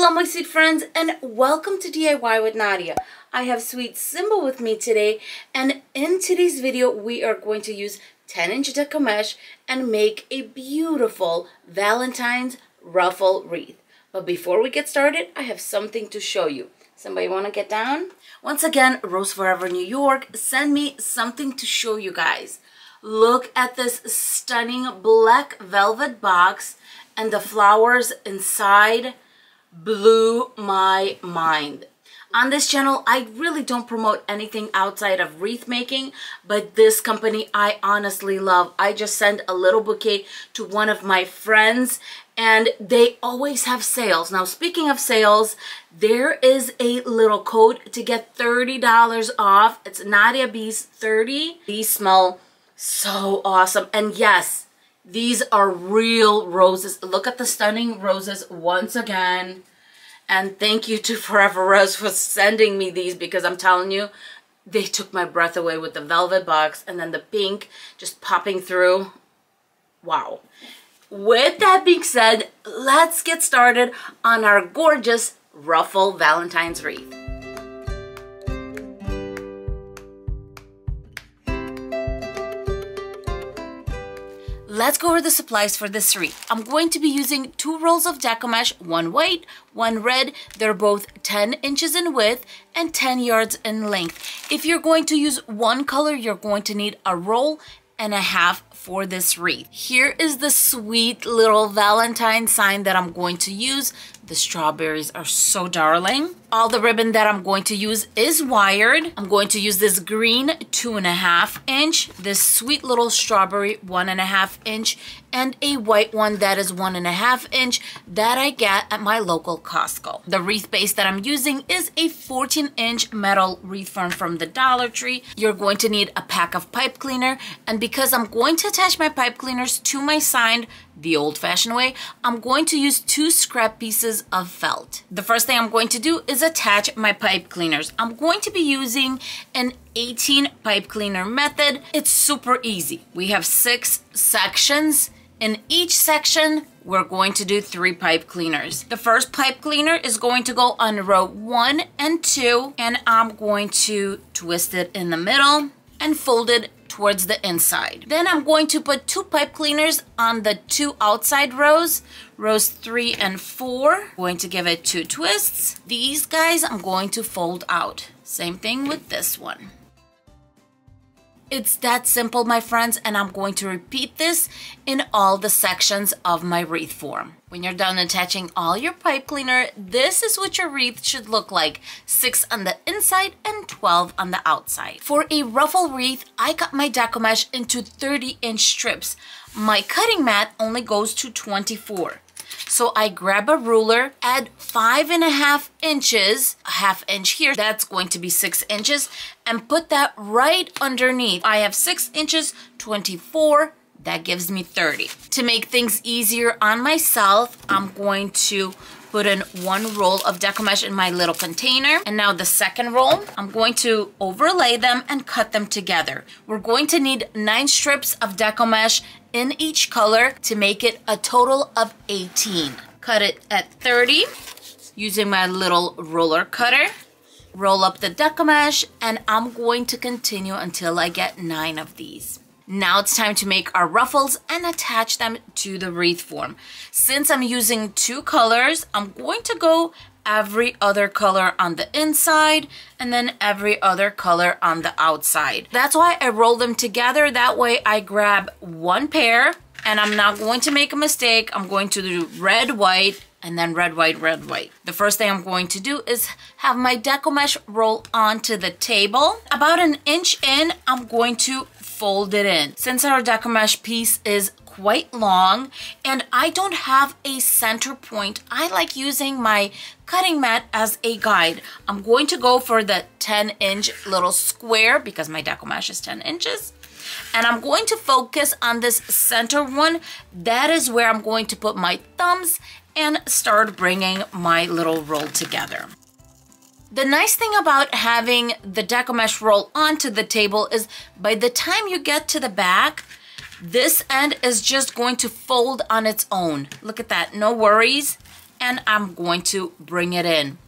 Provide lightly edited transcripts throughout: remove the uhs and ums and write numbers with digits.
Hello my sweet friends and welcome to DIY with Nadia. I have sweet Simba with me today, and in today's video we are going to use 10-inch Deco mesh and make a beautiful Valentine's ruffle wreath. But before we get started, I have something to show you. Somebody want to get down? Once again, Rose Forever New York send me something to show you guys. Look at this stunning black velvet box, and the flowers inside blew my mind. On this channel, I really don't promote anything outside of wreath making, but this company I honestly love. I just sent a little bouquet to one of my friends, and they always have sales. Now, speaking of sales, there is a little code to get $30 off. It's Nadia Bees 30. These smell so awesome, and yes, these are real roses. Look at the stunning roses once again. And thank you to Forever Rose for sending me these, because I'm telling you, they took my breath away with the velvet box and then the pink just popping through. Wow. With that being said, let's get started on our gorgeous Ruffle Valentine's wreath. Let's go over the supplies for this wreath. I'm going to be using 2 rolls of Deco mesh, one white, one red. They're both 10 inches in width and 10 yards in length. If you're going to use one color, you're going to need a roll and a half for this wreath. Here is the sweet little Valentine sign that I'm going to use. The strawberries are so darling. All the ribbon that I'm going to use is wired. I'm going to use this green 2.5 inch, this sweet little strawberry 1.5 inch, and a white one that is 1.5 inch that I get at my local Costco. The wreath base that I'm using is a 14-inch metal Wreath Form from the Dollar Tree. You're going to need a pack of pipe cleaner, and because I'm going to attach my pipe cleaners to my sign the old-fashioned way, I'm going to use 2 scrap pieces of felt. The first thing I'm going to do is attach my pipe cleaners. I'm going to be using an 18 pipe cleaner method. It's super easy. We have 6 sections. In each section, we're going to do 3 pipe cleaners. The first pipe cleaner is going to go on row 1 and 2, and I'm going to twist it in the middle and fold it towards the inside. Then I'm going to put 2 pipe cleaners on the 2 outside rows, rows 3 and 4. Going to give it 2 twists. These guys I'm going to fold out. Same thing with this one. It's that simple, my friends, and I'm going to repeat this in all the sections of my wreath form. When you're done attaching all your pipe cleaner, this is what your wreath should look like. 6 on the inside and 12 on the outside. For a ruffle wreath, I cut my Deco mesh into 30-inch strips. My cutting mat only goes to 24. So I grab a ruler, add 5.5 inches, a half inch here, that's going to be 6 inches, and put that right underneath. I have 6 inches, 24, that gives me 30. To make things easier on myself, I'm going to put in 1 roll of Deco mesh in my little container. And now the second roll, I'm going to overlay them and cut them together. We're going to need 9 strips of Deco mesh in each color to make it a total of 18. Cut it at 30 using my little roller cutter. Roll up the Deco mesh, and I'm going to continue until I get 9 of these. Now it's time to make our ruffles and attach them to the wreath form. Since I'm using 2 colors, I'm going to go every other color on the inside and then every other color on the outside. That's why I roll them together. That way I grab 1 pair, and I'm not going to make a mistake. I'm going to do red, white, and then red, white, red, white. The first thing I'm going to do is have my Deco mesh roll onto the table. About 1 inch in, I'm going to fold it in. Since our Deco mesh piece is quite long and I don't have a center point, I like using my cutting mat as a guide. I'm going to go for the 10-inch little square because my Deco mesh is 10 inches. And I'm going to focus on this center one. That is where I'm going to put my thumbs and start bringing my little roll together. The nice thing about having the Deco mesh roll onto the table is by the time you get to the back, this end is just going to fold on its own. Look at that, no worries. and I'm going to bring it in.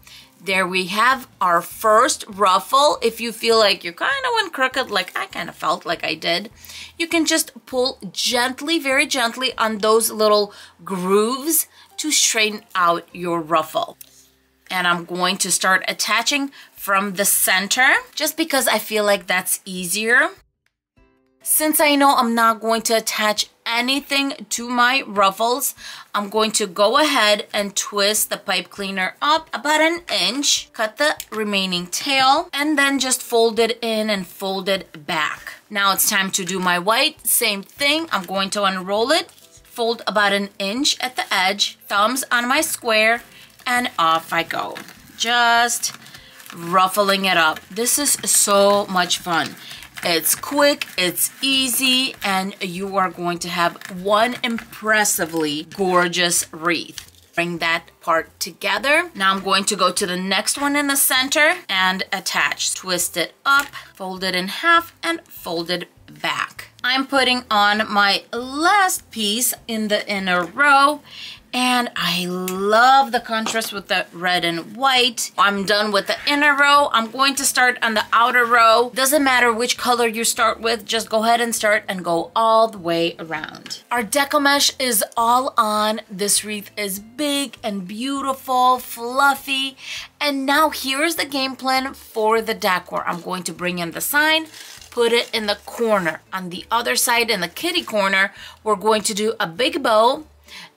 There we have our first ruffle. If you feel like you kind of went crooked, like I kind of felt like I did, you can just pull gently, very gently on those little grooves to straighten out your ruffle. And I'm going to start attaching from the center just because I feel like that's easier. Since I know I'm not going to attach anything to my ruffles, I'm going to go ahead and twist the pipe cleaner up about an inch, cut the remaining tail, and then just fold it in and fold it back. Now it's time to do my white. Same thing, I'm going to unroll it, fold about an inch at the edge, thumbs on my square, and off I go. Just ruffling it up. This is so much fun. It's quick, it's easy, and you are going to have one impressively gorgeous wreath. Bring that part together. Now I'm going to go to the next one in the center and attach. Twist it up, fold it in half, and fold it back. I'm putting on my last piece in the inner row, and I love the contrast with the red and white. I'm done with the inner row. I'm going to start on the outer row. Doesn't matter which color you start with, just go ahead and start and go all the way around. Our deco mesh is all on. This wreath is big and beautiful, fluffy. And now here's the game plan for the decor. I'm going to bring in the sign, put it in the corner. On the other side, in the kitty corner, we're going to do a big bow.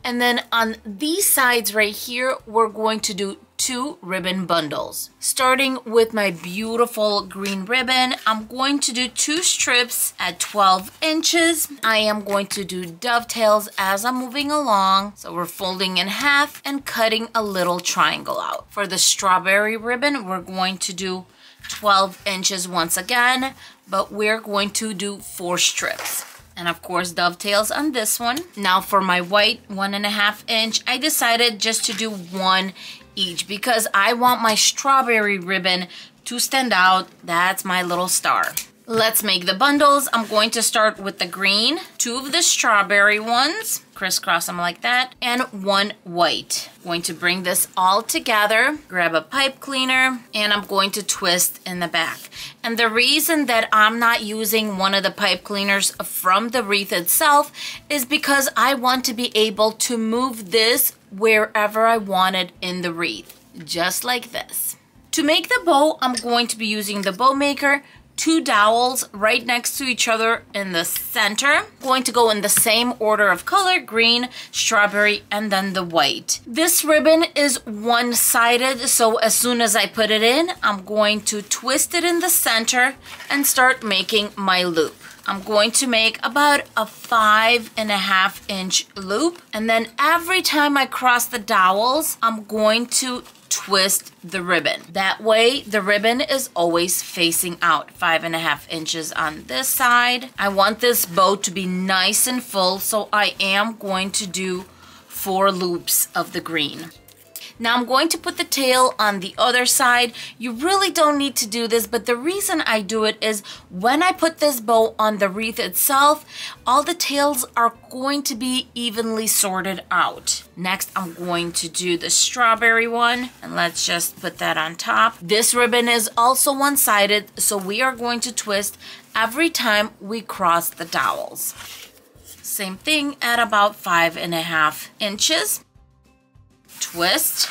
And then on these sides right here, we're going to do 2 ribbon bundles. Starting with my beautiful green ribbon, I'm going to do 2 strips at 12 inches. I am going to do dovetails as I'm moving along. So we're folding in half and cutting a little triangle out. For the strawberry ribbon, we're going to do 12 inches once again, but we're going to do 4 strips. And of course, dovetails on this one. Now for my white 1.5 inch, I decided just to do 1 each because I want my strawberry ribbon to stand out. That's my little star. Let's make the bundles. I'm going to start with the green, 2 of the strawberry ones, crisscross them like that, and 1 white. I'm going to bring this all together, grab a pipe cleaner, and I'm going to twist in the back. And the reason that I'm not using one of the pipe cleaners from the wreath itself is because I want to be able to move this wherever I want it in the wreath, just like this. To make the bow, I'm going to be using the bow maker, 2 dowels right next to each other in the center. I'm going to go in the same order of color, green, strawberry, and then the white. This ribbon is one-sided, so as soon as I put it in, I'm going to twist it in the center and start making my loop. I'm going to make about a 5.5 inch loop, and then every time I cross the dowels, I'm going to twist the ribbon. That way the ribbon is always facing out. 5.5 inches on this side. I want this bow to be nice and full, so I am going to do 4 loops of the green. Now I'm going to put the tail on the other side. You really don't need to do this, but the reason I do it is when I put this bow on the wreath itself, all the tails are going to be evenly sorted out. Next, I'm going to do the strawberry one, and let's just put that on top. This ribbon is also one-sided, so we are going to twist every time we cross the dowels. Same thing at about 5.5 inches. Twist.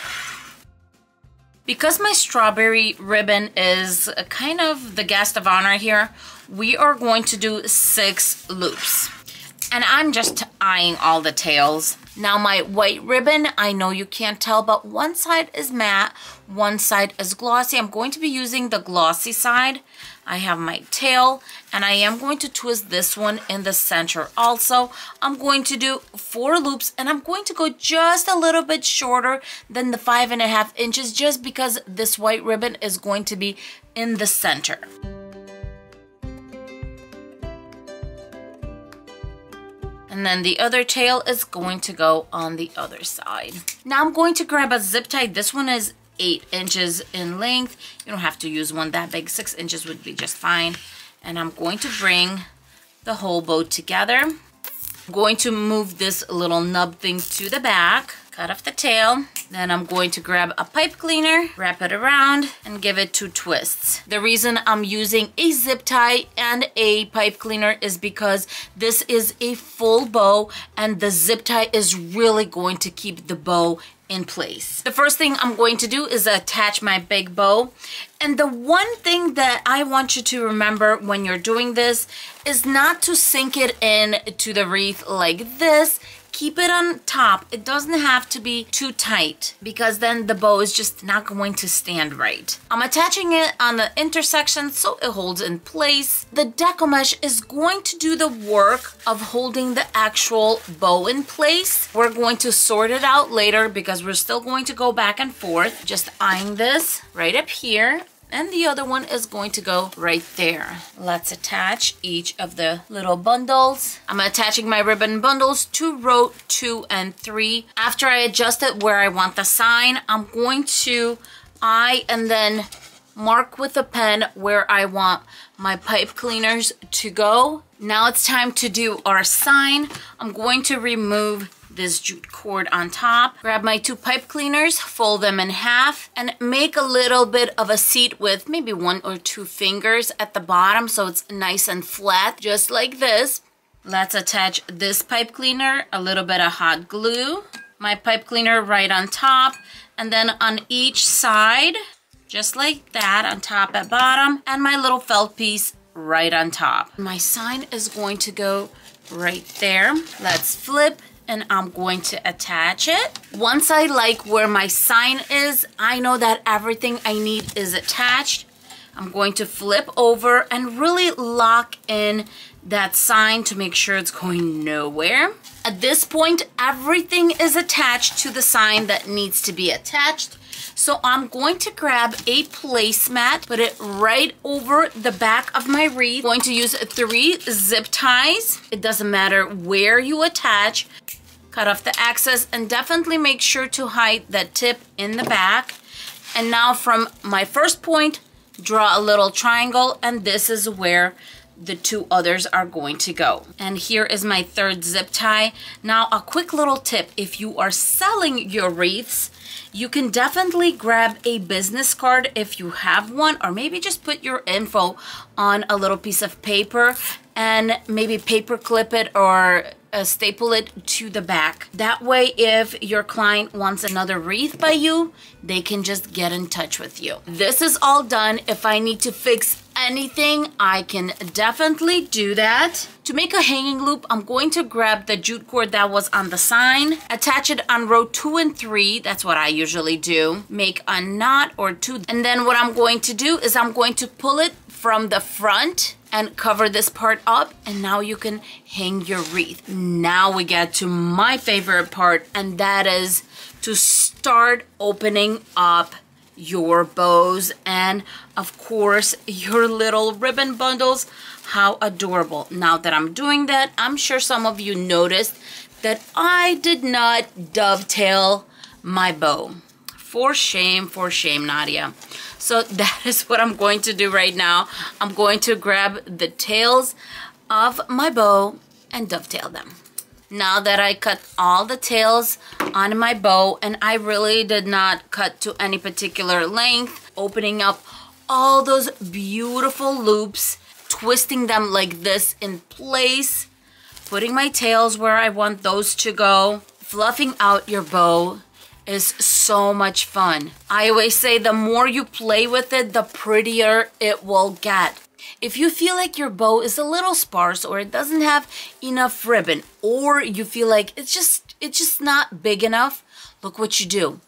Because my strawberry ribbon is kind of the guest of honor here, we are going to do 6 loops. And I'm just eyeing all the tails. Now my white ribbon, I know you can't tell, but one side is matte, one side is glossy. I'm going to be using the glossy side. I have my tail, and I am going to twist this one in the center also. I'm going to do 4 loops, and I'm going to go just a little bit shorter than the 5.5 inches just because this white ribbon is going to be in the center. And then the other tail is going to go on the other side. Now I'm going to grab a zip tie. This one is 8 inches in length. You don't have to use one that big. 6 inches would be just fine. And I'm going to bring the whole bow together. I'm going to move this little nub thing to the back. Cut off the tail. Then I'm going to grab a pipe cleaner, wrap it around, and give it 2 twists. The reason I'm using a zip tie and a pipe cleaner is because this is a full bow and the zip tie is really going to keep the bow in place. The first thing I'm going to do is attach my big bow. And the one thing that I want you to remember when you're doing this is not to sink it in to the wreath like this. Keep it on top. It doesn't have to be too tight because then the bow is just not going to stand right. I'm attaching it on the intersection so it holds in place. The Deco mesh is going to do the work of holding the actual bow in place. We're going to sort it out later because we're still going to go back and forth. Just eyeing this right up here. And the other one is going to go right there. Let's attach each of the little bundles. I'm attaching my ribbon bundles to row 2 and 3. After I adjust it where I want the sign, I'm going to eye and then mark with a pen where I want my pipe cleaners to go. Now it's time to do our sign. I'm going to remove this jute cord on top, grab my 2 pipe cleaners, fold them in half, and make a little bit of a seat with maybe 1 or 2 fingers at the bottom so it's nice and flat, just like this. Let's attach this pipe cleaner, a little bit of hot glue, my pipe cleaner right on top, and then on each side, just like that, on top and bottom, and my little felt piece right on top. My sign is going to go right there. Let's flip, and I'm going to attach it. Once I like where my sign is, I know that everything I need is attached. I'm going to flip over and really lock in that sign to make sure it's going nowhere. At this point, everything is attached to the sign that needs to be attached. So I'm going to grab a placemat, put it right over the back of my wreath. I'm going to use 3 zip ties. It doesn't matter where you attach. Cut off the excess and definitely make sure to hide that tip in the back. And now from my first point, draw a little triangle, and this is where the 2 others are going to go. And here is my 3rd zip tie. Now a quick little tip, if you are selling your wreaths, you can definitely grab a business card if you have one, or maybe just put your info on a little piece of paper and maybe paper clip it or staple it to the back. That way, if your client wants another wreath by you, they can just get in touch with you. This is all done. If I need to fix anything, I can definitely do that. To make a hanging loop, I'm going to grab the jute cord that was on the sign, attach it on row 2 and 3. That's what I usually do. Make a knot or 2. And then what I'm going to do is I'm going to pull it from the front and cover this part up, and now you can hang your wreath. Now we get to my favorite part, and that is to start opening up your bows and of course your little ribbon bundles. How adorable. Now that I'm doing that, I'm sure some of you noticed that I did not dovetail my bow. For shame, Nadia. So that is what I'm going to do right now. I'm going to grab the tails of my bow and dovetail them. Now that I cut all the tails on my bow, and I really did not cut to any particular length, opening up all those beautiful loops, twisting them like this in place, putting my tails where I want those to go. Fluffing out your bow is so much fun. I always say the more you play with it, the prettier it will get. If you feel like your bow is a little sparse or it doesn't have enough ribbon, or you feel like it's just not big enough, look what you do.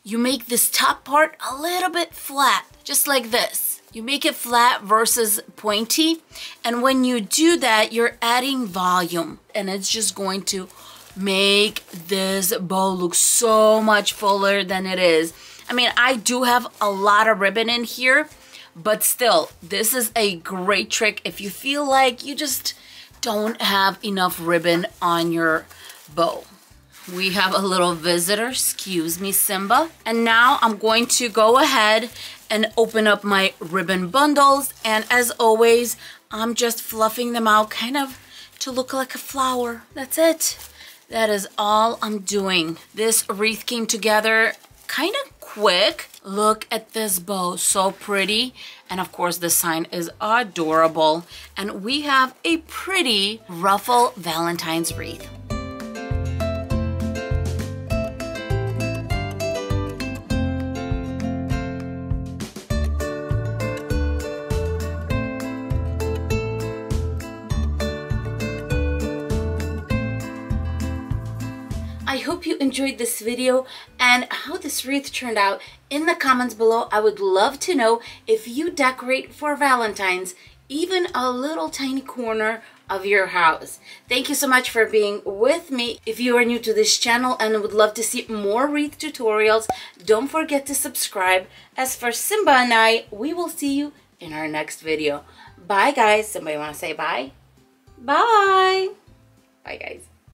You make this top part a little bit flat, just like this. You make it flat versus pointy, and when you do that, you're adding volume, and it's just going to make this bow look so much fuller than it is. I mean, I do have a lot of ribbon in here, but still, this is a great trick if you feel like you just don't have enough ribbon on your bow. We have a little visitor, excuse me, Simba. And now I'm going to go ahead and open up my ribbon bundles. And as always, I'm just fluffing them out kind of to look like a flower. That's it. That is all I'm doing. This wreath came together kind of quick. Look at this bow, so pretty. And of course the sign is adorable. And we have a pretty Ruffle Valentine's wreath. I hope you enjoyed this video and how this wreath turned out. In the comments below, I would love to know if you decorate for Valentine's, even a little tiny corner of your house. Thank you so much for being with me. If you are new to this channel and would love to see more wreath tutorials, don't forget to subscribe. As for Simba and I, we will see you in our next video. Bye guys. Somebody want to say bye? Bye. Bye guys.